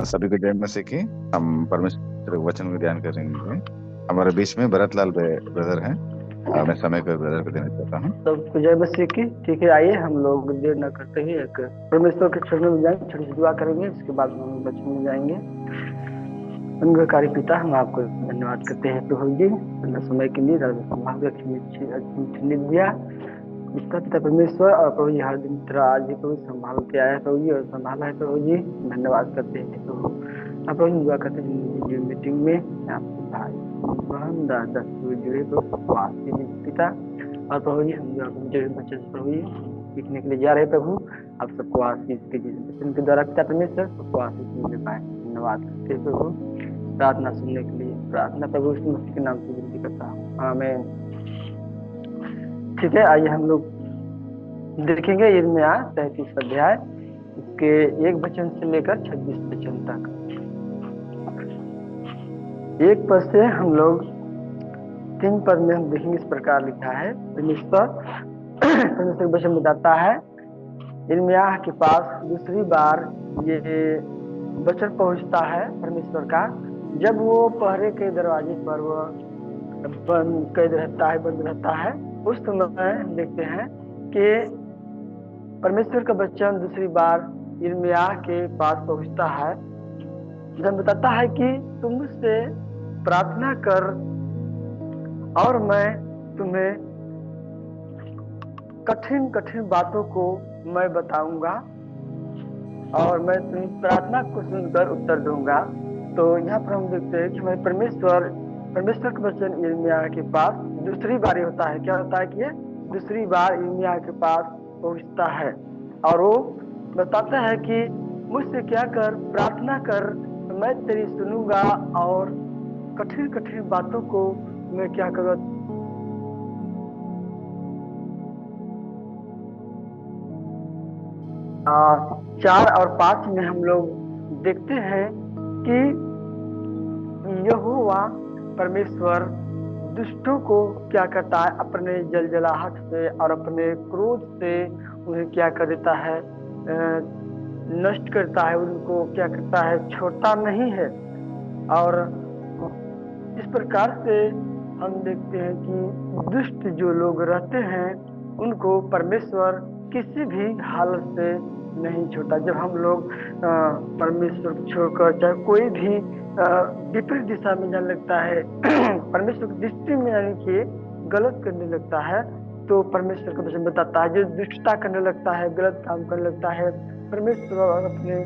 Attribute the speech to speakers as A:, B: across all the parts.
A: सभी को जय मसीह की। हम परमेश्वर के वचन को ध्यान करेंगे। हमारे बीच में भरतलाल ब्रदर हैं। मैं समय को ब्रदर को देना चाहता हूँ।
B: सबको जय मसीह की। ठीक है, आइए हम लोग देर न करते ही एक परमेश्वर के चरणों में जाएंगे, छोटी सी दुआ करेंगे, इसके बाद हम बचन में जाएंगे। अंगकारी पिता, हम आपको धन्यवाद करते हैं प्रभु जी, अपना समय के लिए संभाल दिया इसका पिता परमेश्वर। और प्रभु जी हर दिन तरह आज भी प्रभु संभाल के आया प्रभु जी, और संभाला है प्रभु जी, धन्यवाद करते हैं प्रभु। आप प्रभु दुआ करते हैं जो मीटिंग में आपके भाई बहन दादा जुड़े प्रभु आशीष पिता। और प्रभु जी हम जो बच्चे प्रभु जी सीखने के लिए जा रहे हैं प्रभु, आप सबको आशीष कीजिए बच्चों के द्वारा पिता परमेश्वर सबको आशीष मिल पाए। धन्यवाद करते हैं प्रभु। प्रार्थना सुनने के लिए प्रार्थना प्रभु यीशु मसीह के नाम से विनती करता हूँ, आमीन। ठीक है, आइए हम लोग देखेंगे यिर्मयाह 33 अध्याय इसके 1 वचन से लेकर 26 वचन तक। 1 पद से हम लोग 3 पद में हम देखेंगे। इस प्रकार लिखा है, परमेश्वर वचन बताता है यिर्मयाह के पास दूसरी बार ये वचन पहुंचता है परमेश्वर का, जब वो पहरे के दरवाजे पर वो बंद रहता है। उस समय देखते हैं कि परमेश्वर का वचन दूसरी बार यिर्मयाह के पास पहुंचता है, जब बताता है कि तुम मुझसे प्रार्थना कर और मैं तुम्हें कठिन कठिन बातों को मैं बताऊंगा और मैं तुम्हें प्रार्थना को सुनकर उत्तर दूंगा। तो यहाँ पर हम देखते हैं कि मैं परमेश्वर का वचन यिर्मयाह के पास दूसरी बार होता है। क्या होता है कि दूसरी बार यिर्मयाह के पास पहुंचता है और वो बताता है कि मुझसे क्या कर, प्रार्थना कर, मैं तेरी सुनूंगा और कठिन कठिन बातों को मैं क्या करूँगा। 4 और 5 में हम लोग देखते हैं कि यहोवा परमेश्वर दुष्टों को क्या करता है, अपने जलजलाहट से और अपने क्रोध से उन्हें क्या कर देता है, नष्ट करता है, उनको क्या करता है, छोड़ता नहीं है। और इस प्रकार से हम देखते हैं कि दुष्ट जो लोग रहते हैं उनको परमेश्वर किसी भी हालत से नहीं छोड़ता। जब हम लोग परमेश्वर को छोड़कर चाहे कोई भी विपरीत दिशा में जाने लगता है, परमेश्वर की दृष्टि में यानी कि गलत करने लगता है, तो परमेश्वर का वचन बताता है जो दुष्टता करने लगता है, गलत काम करने लगता है, परमेश्वर अपने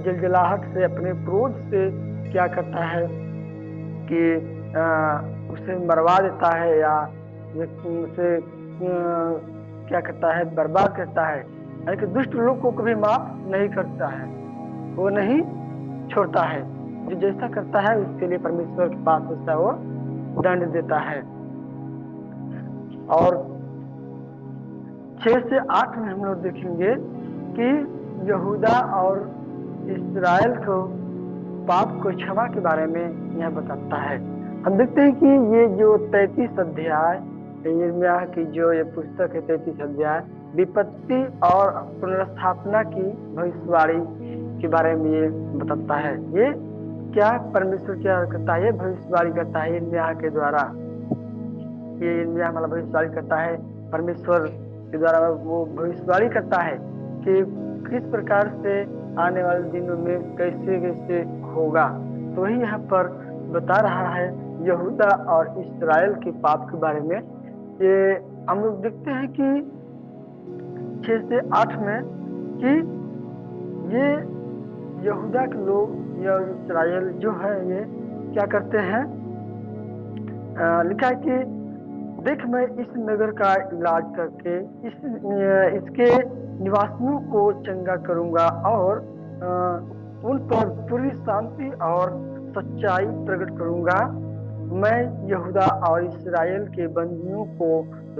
B: जलजलाहट से, अपने क्रोध से क्या करता है कि उसे मरवा देता है या उसे क्या करता है, बर्बाद करता है। यानी कि दुष्ट लोग को कभी माफ नहीं करता है, वो नहीं छोड़ता है। जो जैसा करता है उसके लिए परमेश्वर के पास उसका वो दंड देता है। और 6 से 8 में हम लोग देखेंगे कि यहूदा और इस्राएल को पाप को क्षमा के बारे में यह बताता है। हम देखते हैं कि ये जो 33 अध्याय यिर्मयाह की जो ये पुस्तक है, 33 अध्याय विपत्ति और पुनर्स्थापना की भविष्यवाणी के बारे में ये बताता है। ये क्या परमेश्वर क्या करता है, ये भविष्यवाणी करता है यिर्मयाह के द्वारा। ये यिर्मयाह मतलब भविष्यवाणी करता है, परमेश्वर के द्वारा वो भविष्यवाणी करता है कि किस प्रकार से आने वाले दिनों में कैसे कैसे होगा। तो वही यहाँ पर बता रहा है यहूदा और इस्राएल के पाप के बारे में। ये हम लोग देखते हैं कि 6 से 8 में कि ये यहूदा के लोग या इस्राएल जो है ये क्या करते हैं, लिखा है कि देख मैं इस नगर का इलाज करके इसके निवासियों को चंगा करूंगा और उन पर पूरी शांति और सच्चाई प्रकट करूंगा। मैं यहूदा और इस्राएल के बंदियों को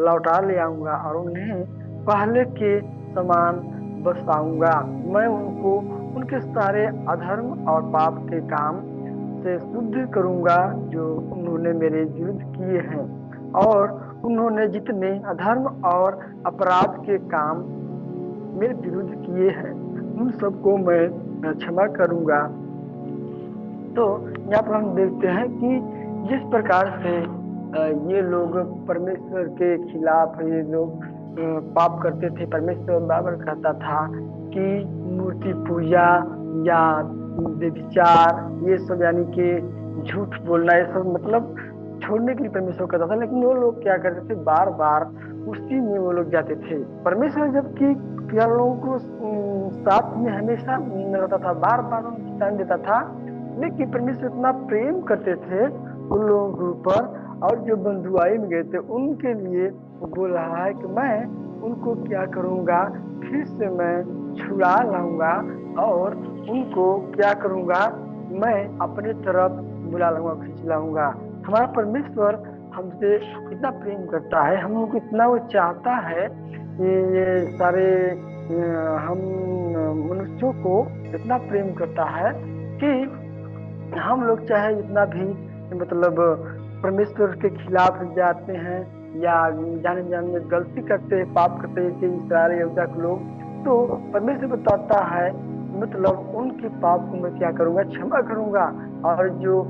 B: लौटा ले आऊंगा और उन्हें पहले के समान बसाऊंगा। मैं उनको उनके सारे अधर्म और पाप के काम से शुद्ध करूंगा जो उन्होंने मेरे विरुद्ध किए हैं, और उन्होंने जितने अधर्म और अपराध के काम मेरे विरुद्ध किए हैं उन सबको मैं क्षमा करूंगा। तो यहाँ पर हम देखते हैं कि जिस प्रकार से ये लोग परमेश्वर के खिलाफ ये लोग पाप करते थे। परमेश्वर बाबर कहता था कि मूर्ति पूजा या व्यभिचार ये सब यानी कि झूठ बोलना ये सब मतलब छोड़ने के लिए परमेश्वर कहता था, लेकिन वो लोग क्या करते थे, बार बार उसी में वो लोग जाते थे। परमेश्वर जबकि प्यार लोगों को साथ में हमेशा रहता था, बार बार उनको टाइम देता था, लेकिन परमेश्वर इतना प्रेम करते थे उन लोगों के ऊपर, और जो बंधुआई में गए थे उनके लिए वो बोल रहा है कि मैं उनको क्या करूंगा, फिर से मैं छुड़ा लाऊंगा और उनको क्या करूंगा, मैं अपने तरफ बुला लाऊंगा, खींच लाऊंगा। हमारा परमेश्वर हमसे इतना प्रेम करता है, हम लोग को इतना वो चाहता है, ये सारे हम मनुष्यों को इतना प्रेम करता है कि हम लोग चाहे जितना भी मतलब परमेश्वर के खिलाफ जाते हैं या जाने जाने में गलती करते हैं, पाप करते हैं, जैसे इस्राएल यहूदा के लोग, तो परमेश्वर बताता है मतलब उनके पाप को मैं क्या करूंगा, क्षमा करूंगा, और जो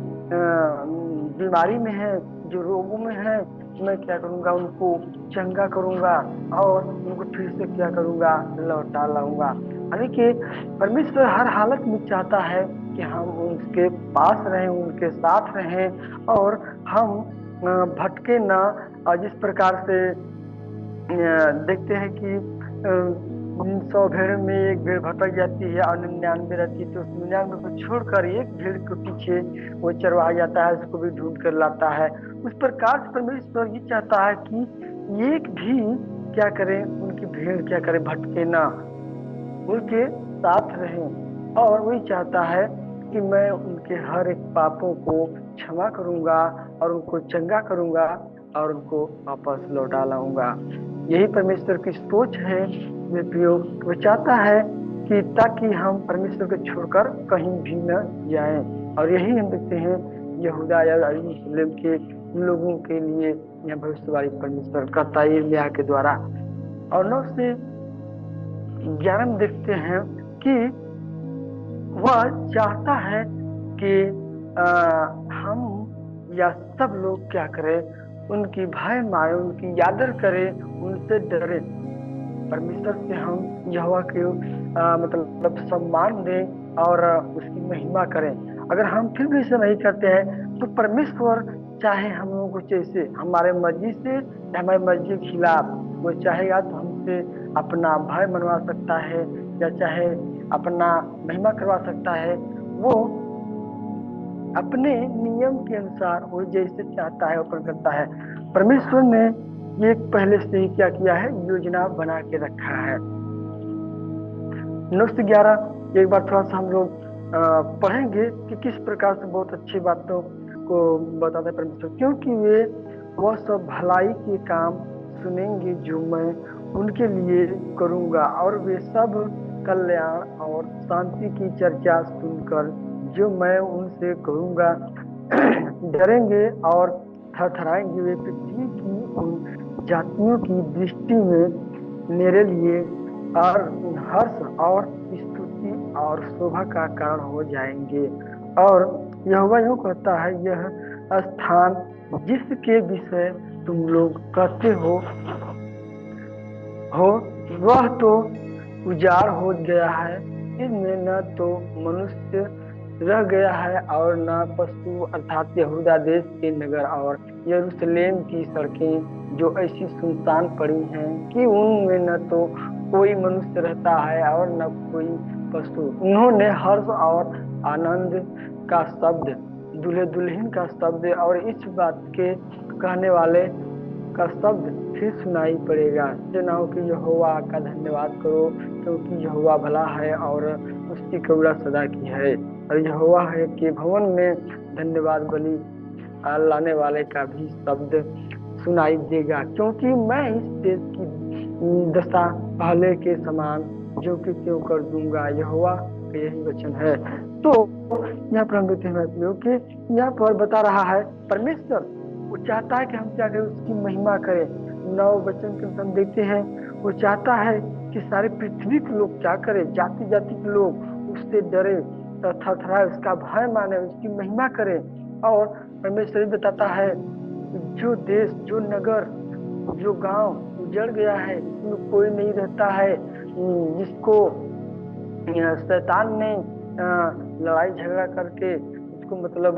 B: बीमारी में है, जो रोगों में है, मैं क्या करूंगा, उनको चंगा करूंगा और उनको फिर से क्या करूंगा, लौटा लाऊंगा। यानी कि परमेश्वर हर हालत में चाहता है कि हम उनके पास रहें, उनके साथ रहें, और हम भटके ना। और जिस प्रकार से देखते हैं कि 100 भेड़ में एक भेड़ भटक जाती है और 99 रहती है, तो उस 99 को छोड़कर एक भेड़ के पीछे वो चरवाहा जाता है, उसको भी ढूंढ कर लाता है। उस प्रकार से परमेश्वर ये चाहता है कि एक भी क्या करे, उनकी भेड़ क्या करे, भटके ना, उनके साथ रहें। और वही चाहता है कि मैं उनके हर एक पापों को क्षमा करूंगा और उनको चंगा करूंगा और उनको वापस लौटा लाऊंगा। यही परमेश्वर की सोच है मेरे प्रियो। वो चाहता है कि ताकि हम परमेश्वर को छोड़कर कहीं भी न जाएं। और यही हम देखते हैं यहूदा या यरूशलेम के लोगों के लिए यह भविष्यवाणी परमेश्वर करता है यिर्मयाह के द्वारा। और 9 से 11 में देखते हैं कि वह चाहता है कि हम या सब लोग क्या करें, उनकी भय मारे, उनकी यादर करें, उनसे डरे। परमेश्वर से हम यहोवा के मतलब सम्मान दें और उसकी महिमा करें। अगर हम फिर भी इसे नहीं करते हैं तो परमेश्वर चाहे हम लोगों को जैसे हमारे मर्जी से या हमारी मर्जी के खिलाफ वो चाहेगा तो हमसे अपना भय मनवा सकता है या चाहे अपना महिमा करवा सकता है। वो अपने नियम के अनुसार वो जैसे चाहता है वो करता है। परमेश्वर ने ये पहले से ही क्या किया है, योजना बना के रखा है। 9 से 11 एक बार थोड़ा सा हम लोग पढ़ेंगे कि किस प्रकार से बहुत अच्छी बातों को बताता है परमेश्वर, क्योंकि वे वह सब भलाई के काम सुनेंगे जो मैं उनके लिए करूंगा, और वे सब कल्याण और शांति की चर्चा सुनकर जो मैं उनसे करूंगा डरेंगे और थरथराएंगे। वे पृथ्वी की उन जातियों की दृष्टि में मेरे लिए और हर्ष और स्तुति और शोभा का कारण हो जाएंगे। और यहोवा यूं कहता है, यह स्थान जिसके विषय तुम लोग कहते हो वह तो उजाड़ हो गया है, इसमें न तो मनुष्य रह गया है और न पशु, अर्थात यहूदा देश के नगर और यरूशलेम की सड़कें जो ऐसी सुनसान पड़ी हैं कि उनमें न तो कोई मनुष्य रहता है और न कोई पशु। उन्होंने हर्ष और आनंद का शब्द, दूल्हे दुल्हन का शब्द और इस बात के कहने वाले का शब्द फिर सुनाई पड़ेगा, सेनाओं की यहोवा का धन्यवाद करो, क्योंकि यहोवा भला है और उसकी करुणा सदा की है। और यहोवा है कि भवन में धन्यवाद बलि लाने वाले का भी शब्द सुनाई देगा, क्योंकि मैं इस देश की दशा पहले के समान जो कि त्यों कर दूंगा। यहोवा का यही वचन है। तो यहाँ पर हम देखते हैं कि यहाँ पर बता रहा है परमेश्वर वो चाहता है कि हम क्या करें, उसकी महिमा करें। 9 वचन के हम देखते हैं वो चाहता है कि सारे पृथ्वी के लोग क्या करें, जाति जाति के लोग उससे डरे, थरथराए, उसका भय माने, उसकी महिमा करे। और परमेश्वर बताता है जो देश, जो नगर, जो गांव उजड़ गया है, इसमें कोई नहीं रहता है, जिसको शैतान ने लड़ाई झगड़ा करके उसको मतलब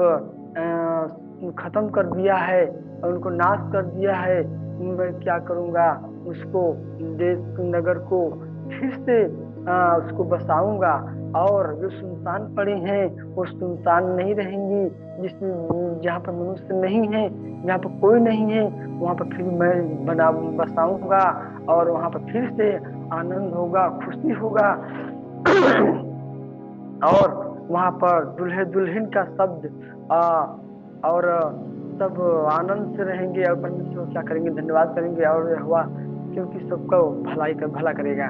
B: खत्म कर दिया है और उनको नाश कर दिया है, मैं क्या करूंगा, उसको देश नगर को फिर से उसको बसाऊंगा। और जो सुनसान पड़ी हैं वो सुनसान नहीं रहेंगी, जिसमें जहाँ पर मनुष्य नहीं है, जहाँ पर कोई नहीं है, वहां पर फिर मैं बसाऊंगा और वहां पर फिर से आनंद होगा, खुशी होगा। और वहां पर दुल्हे दुल्हन का शब्द और सब आनंद से रहेंगे और परमेश्वर क्या करेंगे, धन्यवाद करेंगे। और यहोवा क्योंकि सबको भला करेगा,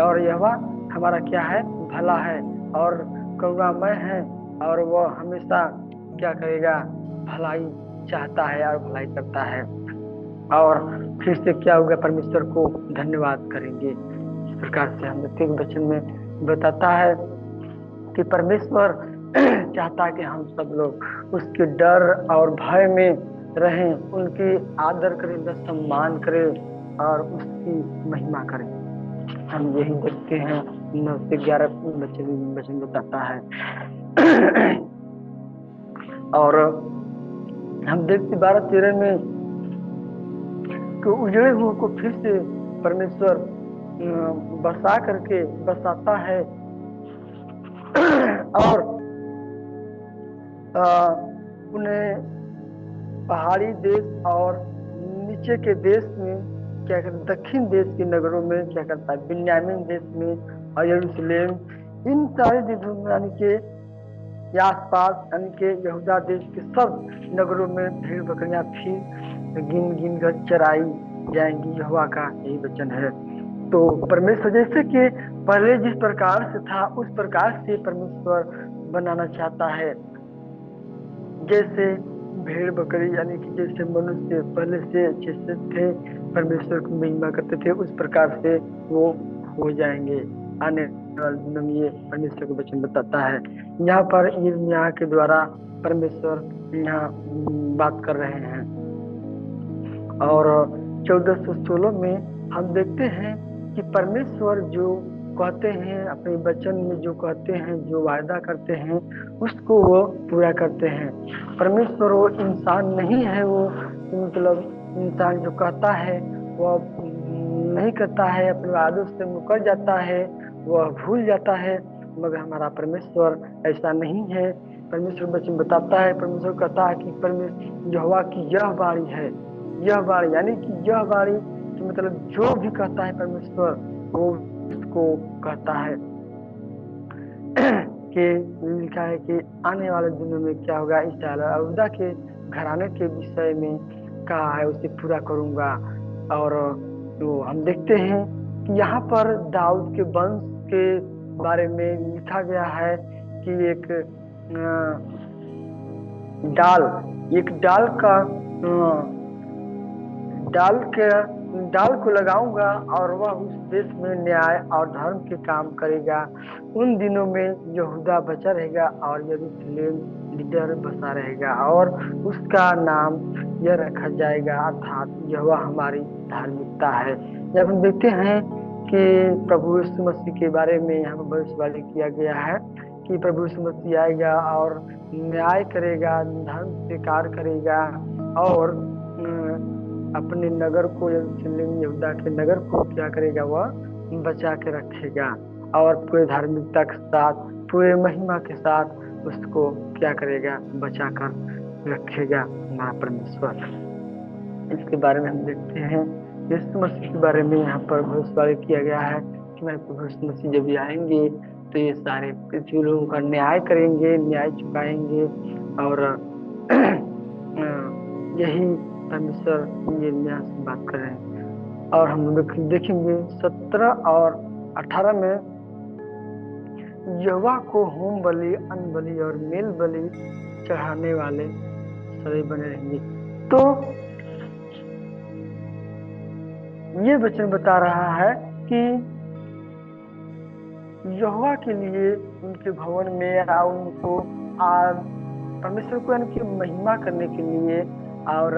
B: और यहोवा हमारा क्या है, भला है और करुणामय है, और वह हमेशा क्या करेगा, भलाई चाहता है और भलाई करता है। और फिर से क्या होगा, परमेश्वर को धन्यवाद करेंगे। इस प्रकार से हम प्रत्येक वचन में बताता है कि परमेश्वर चाहता है कि हम सब लोग उसके डर और भय में रहें, उनकी आदर करें, उनका सम्मान करें और उसकी महिमा करें। हम यही देखते हैं 9 से 11 वचन बताता है। और हम देखते 12-13 में कि उजड़े हुए को फिर से परमेश्वर बसा करके बसाता है और उन्हें पहाड़ी देश और नीचे के देश में क्या करता, दक्षिण देश के नगरों में क्या करता है, बिन्यामीन देश में और यरूशलेम, इन सारे देशों में यानी के आसपास यानी के यहूदा देश के सब नगरों में भेड़ बकरियां फिर गिन गिन कर चराई जाएंगी। यहोवा का यही वचन है। तो परमेश्वर जैसे कि पहले जिस प्रकार से था उस प्रकार से परमेश्वर बनाना चाहता है। जैसे भेड़ बकरी यानी कि जैसे मनुष्य पहले से अच्छे से थे, परमेश्वर को महिमा करते थे, उस प्रकार से वो हो जाएंगे आने वाले दिनों में। ये परमेश्वर का वचन बताता है। यहाँ पर यिर्मयाह के द्वारा परमेश्वर यहाँ बात कर रहे हैं। और 1416 में हम देखते हैं कि परमेश्वर जो कहते हैं अपने वचन में, जो कहते हैं, जो वायदा करते हैं, उसको वो पूरा करते हैं। परमेश्वर वो इंसान नहीं है, वो मतलब इंसान जो कहता है वह नहीं करता है, अपने वादों से मुकर जाता है, वह भूल जाता है। मगर हमारा परमेश्वर ऐसा नहीं है। परमेश्वर वचन बताता है, परमेश्वर कहता है कि परमेश्वर यहोवा की यह वाणी है, यह वाणी यानी कि यह वाणी कि मतलब जो भी कहता है परमेश्वर वो उसको कहता है कि लिखा है कि आने वाले दिनों में क्या होगा, इस्राएल और यहूदा के घराने के विषय में कहा है उसे पूरा करूंगा। और तो हम देखते हैं कि यहाँ पर दाऊद के वंश के बारे में लिखा गया है कि एक डाल को लगाऊंगा और वह उस देश में न्याय और धर्म के काम करेगा। उन दिनों में यहूदा बचा रहेगा और यरूशलेम निडर बसा रहेगा और उसका नाम यह रखा जाएगा, अर्थात यहोवा हमारी धार्मिकता है। जब हम देखते हैं कि प्रभु यीशु मसीह के बारे में यहाँ पर भविष्यवाणी किया गया है कि प्रभु यीशु मसीह आएगा और न्याय करेगा, धर्म से कार्य करेगा और अपने नगर को, यरूशलेम यहूदा के नगर को क्या करेगा, वह बचा के रखेगा और पूरे धार्मिकता के साथ, पूरे महिमा के साथ उसको क्या करेगा, बचा कर रखेगा हमारा परमेश्वर। इसके बारे में हम देखते हैं यीशु मसीह के बारे में यहाँ पर भविष्यवाणी किया गया है कि मैं प्रभु यीशु मसीह जब भी आएंगे तो ये सारे पृथ्वी लोगों का न्याय करेंगे, न्याय चुकाएंगे। और यही परमेश्वर यिर्मयाह से बात कर रहे हैं। और हम देखेंगे 17 और 18 में यहोवा को होम बलि, अन्न बलि और मेल बलि चढ़ाने वाले सभी बने रहेंगे। तो ये वचन बता रहा है कि यहोवा के लिए उनके भवन में या उनको परमेश्वर को उनकी महिमा करने के लिए और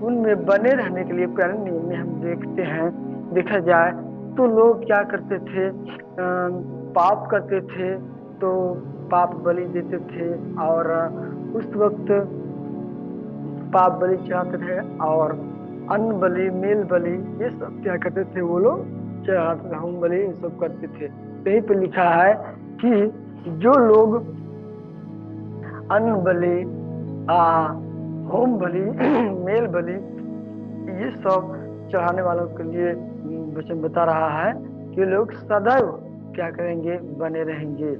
B: उनमें बने रहने के लिए पुराने नियम में हम देखते हैं, देखा जाए तो लोग क्या करते थे, पाप करते थे तो पाप बलि देते थे और उस वक्त पाप बलि चढ़ाते थे और अन्न बलि, मेल बलि, ये सब क्या करते थे वो लोग, चढ़ाते, होम बलि, ये सब करते थे। यहीं पे लिखा है कि जो लोग अन्न बलि, होम बलि, मेल बलि, ये सब चढ़ाने वालों के लिए वचन बता रहा है कि लोग सदैव क्या करेंगे, बने रहेंगे।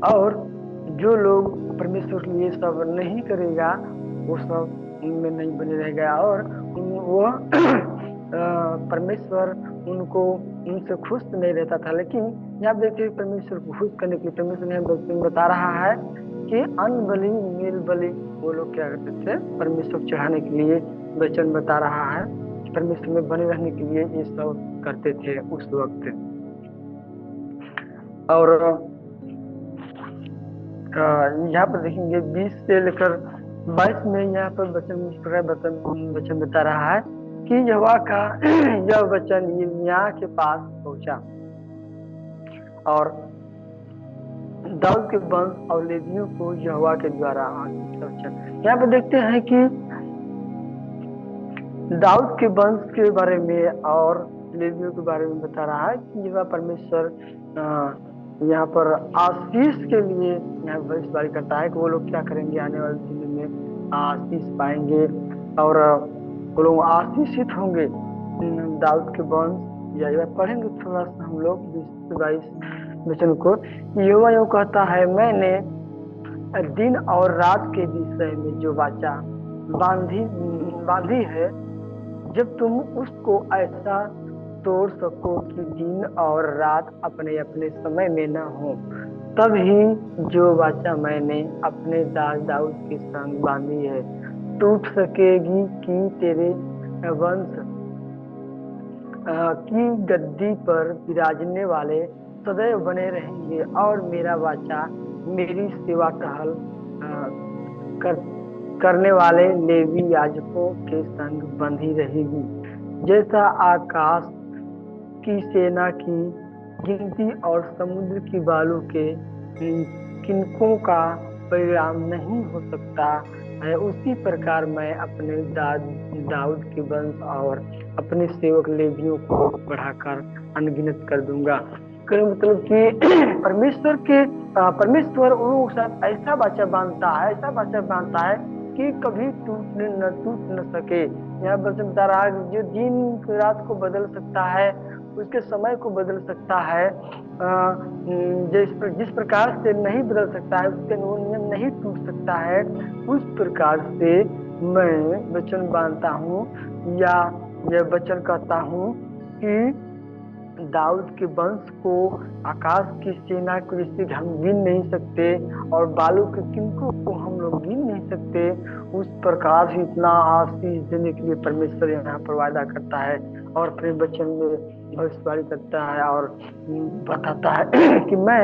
B: और जो लोग परमेश्वर के लिए सब नहीं करेगा वो सब उनमें नहीं बने रहेगा और वो परमेश्वर उनको उनसे खुश नहीं रहता था। लेकिन यहाँ देखिए परमेश्वर को खुश करने के लिए परमेश्वर ने बता रहा है कि अन्न बलि, मेल बलि वो लोग क्या करते थे, परमेश्वर चढ़ाने के लिए वचन बता रहा है, परमेश्वर में बने रहने के लिए ये सब करते थे उस वक्त। और यहाँ पर देखेंगे 20 से लेकर 22 में यहाँ पर वचन बता रहा है कि यहोवा का यह वचन यिर्मयाह के पास पहुंचा और दाऊद के वंश और लेवियों को यहोवा के द्वारा यहाँ पर देखते हैं कि दाऊद के वंश के बारे में और लेवियों के बारे में बता रहा है कि यह परमेश्वर यहाँ पर आशीष के लिए यहाँ भविष्यवाणी करता है कि वो लोग क्या करेंगे, आने वाले दिन में आशीष पाएंगे और वो लोग आशीषित होंगे। दाऊद के वंश या पढ़ेंगे थोड़ा सा हम लोग 20-22 वचन को। यहोवा यूं कहता है, मैंने दिन और रात के विषय में जो वाचा बांधी है, जब तुम उसको ऐसा तोड़ सको कि दिन और रात अपने अपने समय में न हो, तब ही जो वाचा मैंने अपने दास दाऊद के संग बांधी है टूट सकेगी कि तेरे वंश की गद्दी पर विराजने वाले सदैव बने रहेंगे और मेरा वाचा मेरी सेवा टहल करने वाले लेवी याजकों के संग बंधी रहेगी। जैसा आकाश की सेना की गिनती और समुद्र की बालू के किनकों का परिणाम नहीं हो सकता है, उसी प्रकार मैं अपने दाऊद के वंश और अपने सेवक लेवियों को बढ़ाकर अनगिनत कर दूंगा। मतलब कि परमेश्वर उन लोगों के साथ ऐसा वाचा बांधता है कि कभी टूट न सके। यह वचन बता रहा है जो दिन रात को बदल सकता है, उसके समय को बदल सकता है, जिस प्रकार से नहीं बदल सकता है, उसके नियम नहीं टूट सकता है, उस प्रकार से मैं वचन बांधता हूँ या यह वचन कहता हूँ कि दाऊद के वंश को आकाश की सेना को जिससे हम गिन नहीं सकते और बालू के किनको को हम लोग गिन नहीं सकते, उस प्रकार से इतना आशीष देने के लिए परमेश्वर यहाँ पर वादा करता है और अपने वचन में भविष्यवाणी करता है और बताता है कि मैं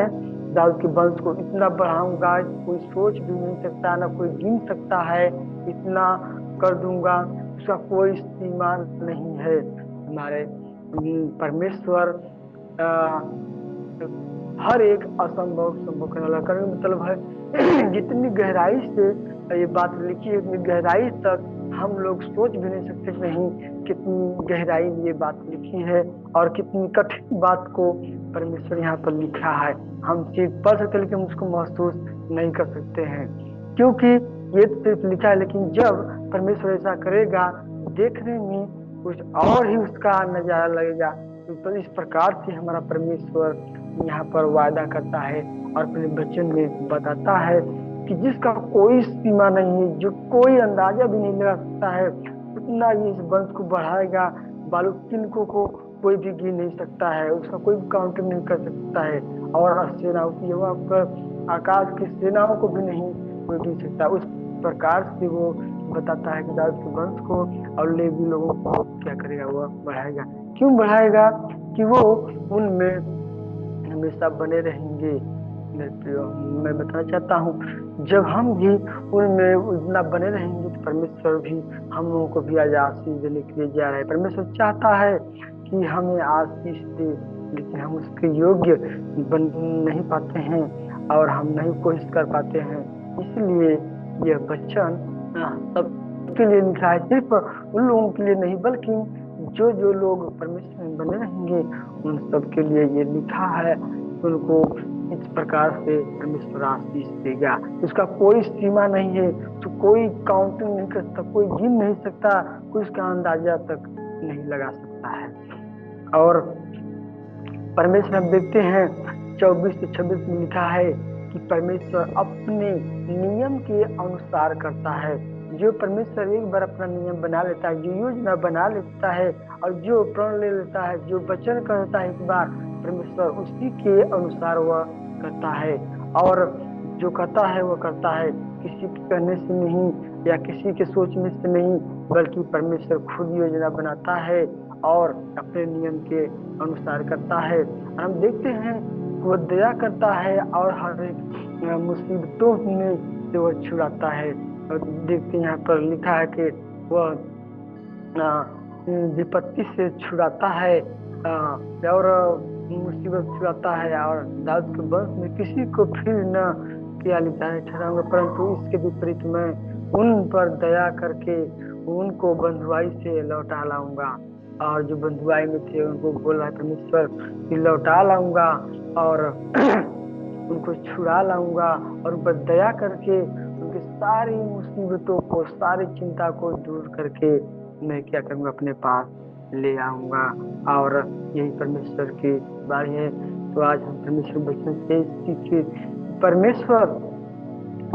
B: दाऊद के वंश को इतना बढ़ाऊंगा, कोई सोच भी नहीं सकता, ना कोई गिन सकता है, इतना कर दूंगा, उसका कोई सीमा नहीं है। हमारे परमेश्वर हर एक असंभव संभव करने वाला करने मतलब है जितनी गहराई से ये बात लिखी है उतनी गहराई तक हम लोग सोच भी नहीं सकते नहीं कितनी गहराई में ये बात लिखी है और कितनी कठिन बात को परमेश्वर यहाँ पर लिखा है। हम सिर्फ पढ़ सकते लेकिन उसको महसूस नहीं कर सकते हैं क्योंकि ये सिर्फ लिखा है, लेकिन जब परमेश्वर ऐसा करेगा देखने में कुछ और ही उसका नजारा लगेगा। तो इस प्रकार से हमारा परमेश्वर यहाँ पर वादा करता है और अपने वचन में बताता है कि जिसका कोई सीमा नहीं है, जो कोई अंदाजा भी नहीं लगा सकता है, उतना ये इस वंश को बढ़ाएगा। बालू किनको को कोई भी गिन नहीं सकता है, उसका कोई भी काउंटर नहीं कर सकता है और सेनाओं की आकाश की सेनाओं को भी नहीं कोई गिन सकता। उस प्रकार से वो बताता है कि दाऊद के वंश को और लेवी लोगों को क्या करेगा, वो बढ़ाएगा। क्यों बढ़ाएगा? कि वो उनमें हमेशा बने रहेंगे। मेरे प्रियो, मैं बताना चाहता हूँ, जब हम भी उनमें उतना बने रहेंगे तो परमेश्वर भी हम लोगों को भी आज आशीष देने के लिए जा रहा है। परमेश्वर चाहता है कि हमें आशीष दे, लेकिन हम उसके योग्य बन नहीं पाते हैं और हम नहीं कोशिश कर पाते हैं। इसलिए यह वचन सबके लिए लिखा है, सिर्फ उन लोगों के लिए नहीं बल्कि जो जो लोग परमेश्वर में बने रहेंगे उन सब के लिए ये लिखा है। उनको इस प्रकार से परमेश्वर आशीष देगा। उसका कोई सीमा नहीं है, तो कोई काउंटिंग नहीं कर सकता, कोई गिन नहीं सकता, कोई उसका अंदाजा तक नहीं लगा सकता है। और परमेश्वर हम देखते हैं 24 से 26 में लिखा है कि परमेश्वर अपने नियम के अनुसार करता है। जो परमेश्वर एक बार अपना नियम बना लेता है, जो योजना बना लेता है और जो प्रण ले लेता है, जो वचन करता है एक बार, परमेश्वर उसी के अनुसार वह करता है। और जो करता है वह करता है, किसी के कहने से नहीं या किसी के सोचने से नहीं, बल्कि परमेश्वर खुद योजना बनाता है और अपने नियम के अनुसार करता है। और हम देखते हैं वह दया करता है और हर एक मुसीबतों में से वह छुड़ाता है। और देखते हैं यहाँ पर लिखा है कि वह विपत्ति से छुड़ाता है और मुसीबत छुड़ाता है। और दाऊद के वंश में किसी को फिर न किया लिखा है ठहराऊंगा, परंतु इसके विपरीत मैं उन पर दया करके उनको बंधुआई से लौटा लाऊंगा। और जो बंधुआई में थे उनको बोल रहा है परमेश्वर कि लौटा लाऊंगा और उनको छुड़ा लाऊंगा और उन पर दया करके उनकी सारी मुसीबतों को, सारी चिंता को दूर करके मैं क्या करूंगा, अपने पास ले आऊंगा। और यही परमेश्वर की बात है। तो आज हम परमेश्वर वचन से सीखे, परमेश्वर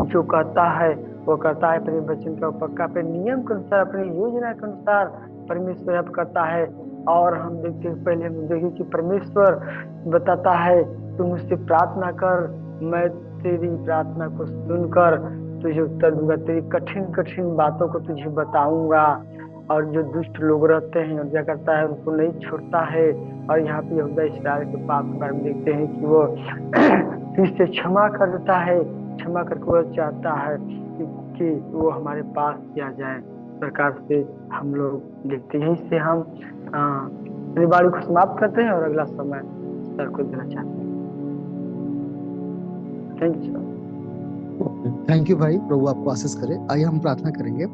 B: जो कहता है वो करता है, अपने वचन का पक्का पे नियम के अनुसार, अपनी योजना के अनुसार परमेश्वर अब करता है। और हम देखते हैं, पहले हम देखें कि परमेश्वर बताता है तू मुझसे प्रार्थना कर, मैं तेरी प्रार्थना को सुनकर तुझे उत्तर दूंगा, तेरी कठिन कठिन बातों को तुझे बताऊंगा। और जो दुष्ट लोग रहते हैं क्या करता है, उनको नहीं छोड़ता है। और यहाँ पे यहूदा इस्राएल के पाप के बारे में देखते हैं कि वो फिर से क्षमा कर देता है, क्षमा करके वो चाहता है कि वो हमारे पास किया जाए। प्रकार से हम लोग देखते हैं। इससे हम अपनी बाणी को समाप्त करते हैं और अगला समय सर को देना चाहते हैं।
C: थैंक यू भाई, प्रभु आपको आशीष करे। आइए हम प्रार्थना करेंगे।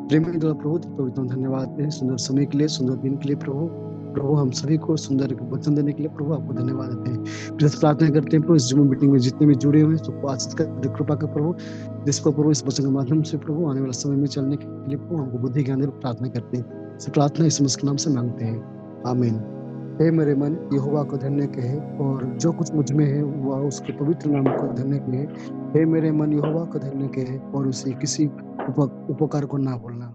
C: प्रेमी प्रभु धन्यवाद हैं सुंदर समय के लिए, सुंदर दिन के लिए। प्रभु हम सभी को सुंदर वचन देने के लिए प्रभु आपको धन्यवाद देते हैं। प्रार्थना करते हैं प्रभु, इस जूम मीटिंग में जितने भी जुड़े हुए हैं सबको आशीष कर, कृपा कर प्रभु, जिसको प्रभु इस वचन के माध्यम से प्रभु आने वाले समय में चलने के लिए प्रभु हमको बुद्धि ज्ञान दे, प्रार्थना करते हैं। इस प्रार्थना इस मसीह के नाम से मांगते हैं, आमीन। हे मेरे मन यहोवा को धन्य कहे और जो कुछ मुझ में है वह उसके पवित्र नाम को धन्य कहे। हे मेरे मन यहोवा को धन्य कहे और उसे किसी उपकार को ना भूलना।